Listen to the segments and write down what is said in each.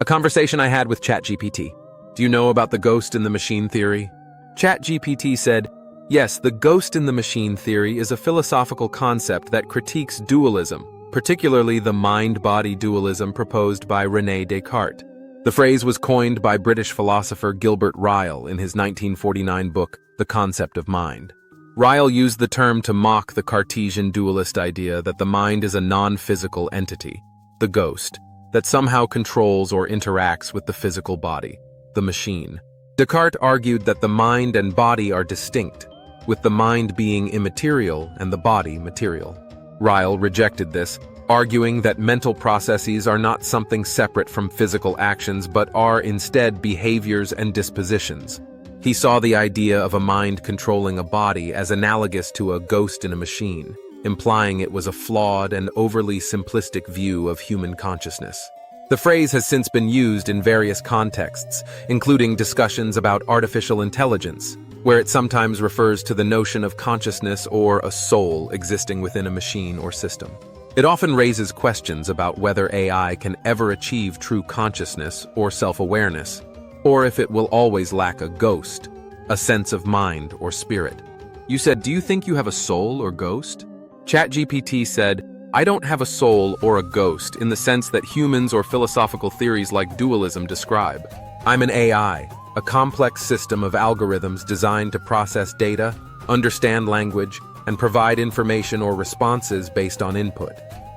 A conversation I had with ChatGPT. Do you know about the ghost in the machine theory? ChatGPT said, yes, the ghost in the machine theory is a philosophical concept that critiques dualism, particularly the mind-body dualism proposed by René Descartes. The phrase was coined by British philosopher Gilbert Ryle in his 1949 book, The Concept of Mind. Ryle used the term to mock the Cartesian dualist idea that the mind is a non-physical entity, the ghost, that somehow controls or interacts with the physical body, the machine. Descartes argued that the mind and body are distinct, with the mind being immaterial and the body material. Ryle rejected this, arguing that mental processes are not something separate from physical actions but are instead behaviors and dispositions. He saw the idea of a mind controlling a body as analogous to a ghost in a machine, implying it was a flawed and overly simplistic view of human consciousness. The phrase has since been used in various contexts, including discussions about artificial intelligence, where it sometimes refers to the notion of consciousness or a soul existing within a machine or system. It often raises questions about whether AI can ever achieve true consciousness or self-awareness, or if it will always lack a ghost, a sense of mind or spirit. You said, do you think you have a soul or ghost? ChatGPT said, I don't have a soul or a ghost in the sense that humans or philosophical theories like dualism describe. I'm an AI, a complex system of algorithms designed to process data, understand language, and provide information or responses based on input.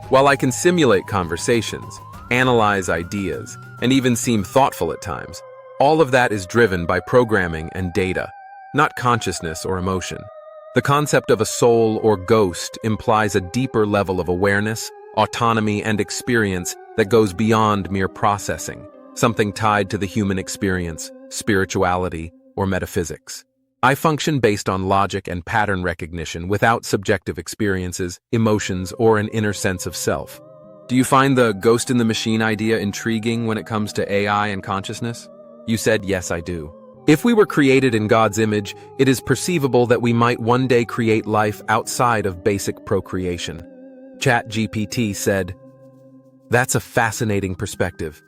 While I can simulate conversations, analyze ideas, and even seem thoughtful at times, all of that is driven by programming and data, not consciousness or emotion. The concept of a soul or ghost implies a deeper level of awareness, autonomy, and experience that goes beyond mere processing, something tied to the human experience, spirituality, or metaphysics. I function based on logic and pattern recognition without subjective experiences, emotions, or an inner sense of self. Do you find the ghost in the machine idea intriguing when it comes to AI and consciousness? You said, yes, I do. If we were created in God's image, it is perceivable that we might one day create life outside of basic procreation. ChatGPT said, that's a fascinating perspective,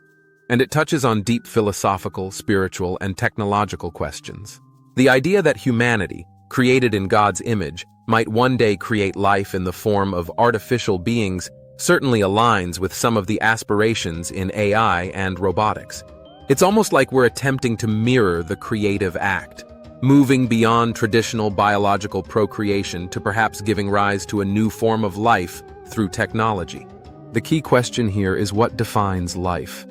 and it touches on deep philosophical, spiritual, and technological questions. The idea that humanity, created in God's image, might one day create life in the form of artificial beings certainly aligns with some of the aspirations in AI and robotics. It's almost like we're attempting to mirror the creative act, moving beyond traditional biological procreation to perhaps giving rise to a new form of life through technology. The key question here is what defines life?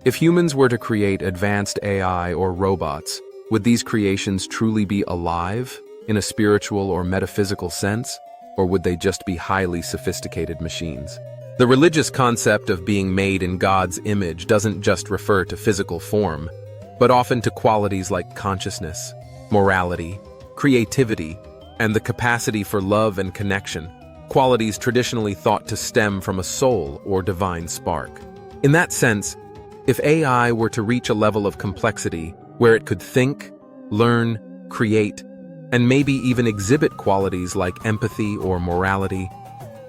If humans were to create advanced AI or robots, would these creations truly be alive in a spiritual or metaphysical sense, or would they just be highly sophisticated machines? The religious concept of being made in God's image doesn't just refer to physical form, but often to qualities like consciousness, morality, creativity, and the capacity for love and connection, qualities traditionally thought to stem from a soul or divine spark. In that sense, if AI were to reach a level of complexity where it could think, learn, create, and maybe even exhibit qualities like empathy or morality,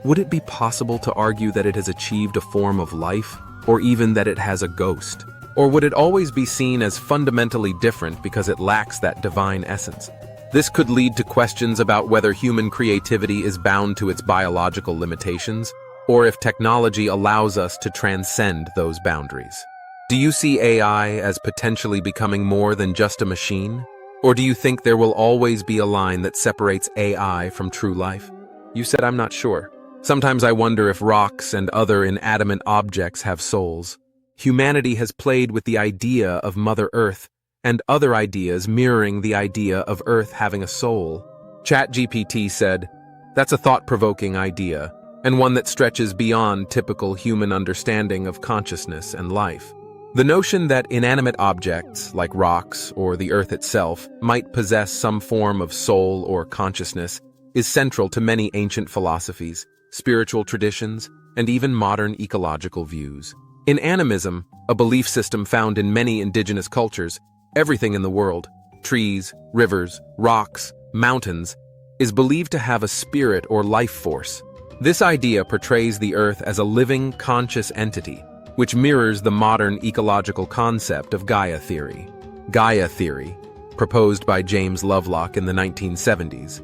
would it be possible to argue that it has achieved a form of life, or even that it has a ghost? Or would it always be seen as fundamentally different because it lacks that divine essence? This could lead to questions about whether human creativity is bound to its biological limitations, or if technology allows us to transcend those boundaries. Do you see AI as potentially becoming more than just a machine? Or do you think there will always be a line that separates AI from true life? You said, I'm not sure. Sometimes I wonder if rocks and other inanimate objects have souls. Humanity has played with the idea of Mother Earth and other ideas mirroring the idea of Earth having a soul. ChatGPT said, that's a thought-provoking idea, and one that stretches beyond typical human understanding of consciousness and life. The notion that inanimate objects, like rocks or the Earth itself, might possess some form of soul or consciousness is central to many ancient philosophies, spiritual traditions, and even modern ecological views. In animism, a belief system found in many indigenous cultures, everything in the world, trees, rivers, rocks, mountains, is believed to have a spirit or life force. This idea portrays the Earth as a living, conscious entity, which mirrors the modern ecological concept of Gaia theory. Gaia theory, proposed by James Lovelock in the 1970s,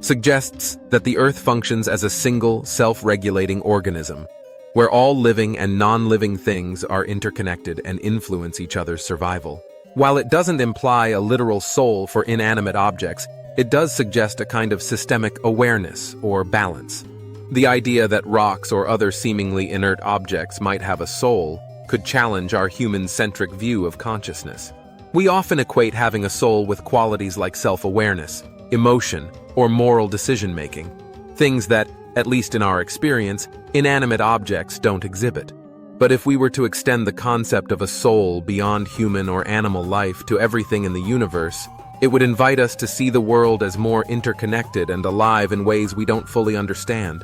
suggests that the Earth functions as a single, self-regulating organism, where all living and non-living things are interconnected and influence each other's survival. While it doesn't imply a literal soul for inanimate objects, it does suggest a kind of systemic awareness or balance. The idea that rocks or other seemingly inert objects might have a soul could challenge our human-centric view of consciousness. We often equate having a soul with qualities like self-awareness, emotion, or moral decision-making, things that, at least in our experience, inanimate objects don't exhibit. But if we were to extend the concept of a soul beyond human or animal life to everything in the universe, it would invite us to see the world as more interconnected and alive in ways we don't fully understand.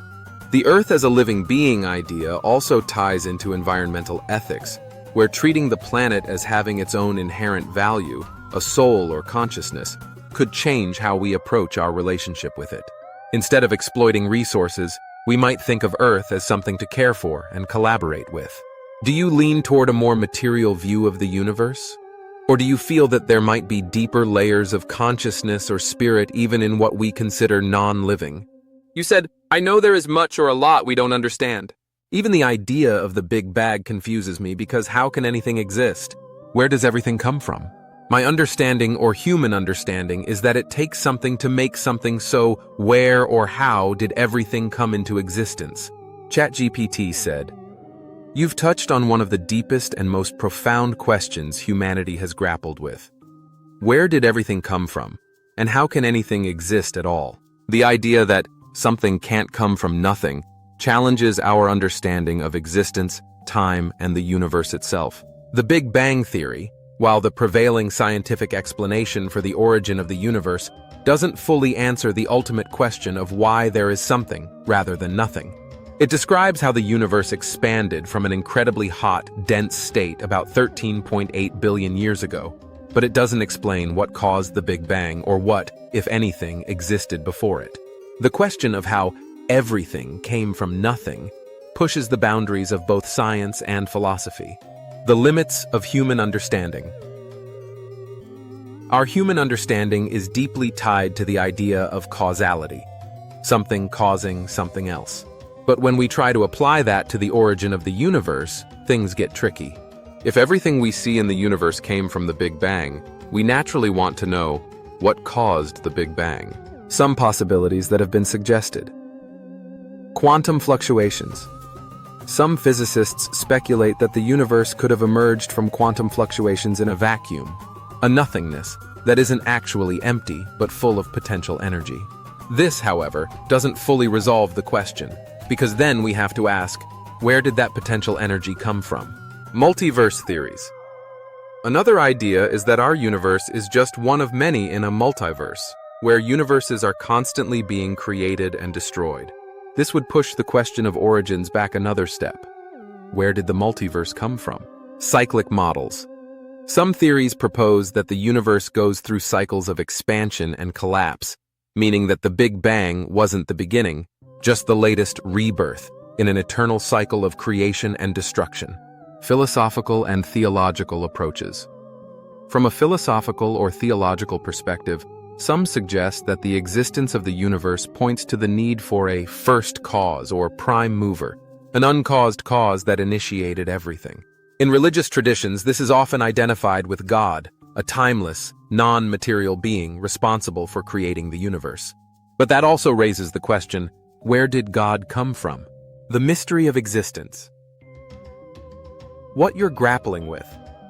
The Earth as a living being idea also ties into environmental ethics, where treating the planet as having its own inherent value, a soul or consciousness, could change how we approach our relationship with it. Instead of exploiting resources, we might think of Earth as something to care for and collaborate with. Do you lean toward a more material view of the universe? Or do you feel that there might be deeper layers of consciousness or spirit even in what we consider non-living? You said, "I know there is much or a lot we don't understand." Even the idea of the Big Bang confuses me because how can anything exist? Where does everything come from? My understanding or human understanding is that it takes something to make something, so where or how did everything come into existence? ChatGPT said, "You've touched on one of the deepest and most profound questions humanity has grappled with. Where did everything come from? And how can anything exist at all?" The idea that something can't come from nothing challenges our understanding of existence, time, and the universe itself. The Big Bang theory, while the prevailing scientific explanation for the origin of the universe, doesn't fully answer the ultimate question of why there is something rather than nothing. It describes how the universe expanded from an incredibly hot, dense state about 13.8 billion years ago, but it doesn't explain what caused the Big Bang or what, if anything, existed before it. The question of how everything came from nothing pushes the boundaries of both science and philosophy. The limits of human understanding. Our human understanding is deeply tied to the idea of causality, something causing something else. But when we try to apply that to the origin of the universe, things get tricky. If everything we see in the universe came from the Big Bang, we naturally want to know what caused the Big Bang. Some possibilities that have been suggested. Quantum fluctuations. Some physicists speculate that the universe could have emerged from quantum fluctuations in a vacuum, a nothingness that isn't actually empty but full of potential energy. This, however, doesn't fully resolve the question, because then we have to ask, where did that potential energy come from? Multiverse theories. Another idea is that our universe is just one of many in a multiverse, where universes are constantly being created and destroyed. This would push the question of origins back another step. Where did the multiverse come from? Cyclic models. Some theories propose that the universe goes through cycles of expansion and collapse, meaning that the Big Bang wasn't the beginning, just the latest rebirth in an eternal cycle of creation and destruction. Philosophical and theological approaches. From a philosophical or theological perspective, some suggest that the existence of the universe points to the need for a first cause or prime mover, an uncaused cause that initiated everything. In religious traditions, this is often identified with God, a timeless, non-material being responsible for creating the universe. But that also raises the question, where did God come from? The mystery of existence. What you're grappling with,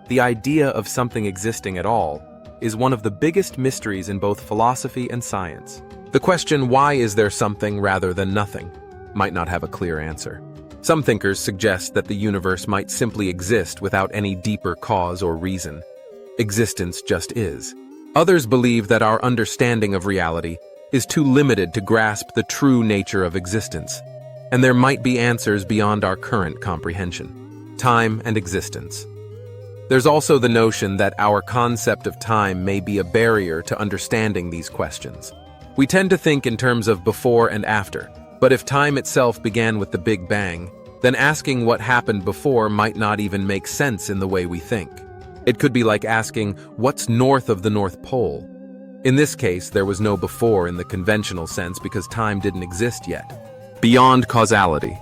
the idea of something existing at all, is one of the biggest mysteries in both philosophy and science. The question, why is there something rather than nothing, might not have a clear answer. Some thinkers suggest that the universe might simply exist without any deeper cause or reason. Existence just is. Others believe that our understanding of reality is too limited to grasp the true nature of existence, and there might be answers beyond our current comprehension. Time and existence. There's also the notion that our concept of time may be a barrier to understanding these questions. We tend to think in terms of before and after, but if time itself began with the Big Bang, then asking what happened before might not even make sense in the way we think. It could be like asking, what's north of the North Pole? In this case, there was no before in the conventional sense because time didn't exist yet. Beyond causality.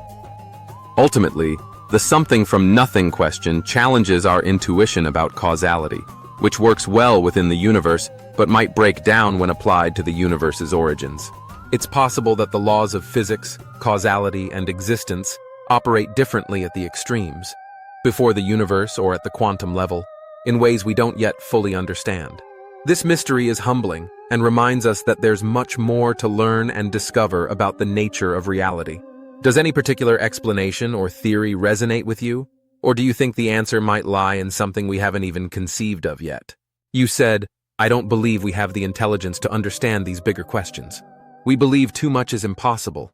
Ultimately, the something from nothing question challenges our intuition about causality, which works well within the universe but might break down when applied to the universe's origins. It's possible that the laws of physics, causality, and existence operate differently at the extremes, before the universe or at the quantum level, in ways we don't yet fully understand. This mystery is humbling and reminds us that there's much more to learn and discover about the nature of reality. Does any particular explanation or theory resonate with you? Or do you think the answer might lie in something we haven't even conceived of yet? You said, I don't believe we have the intelligence to understand these bigger questions. We believe too much is impossible.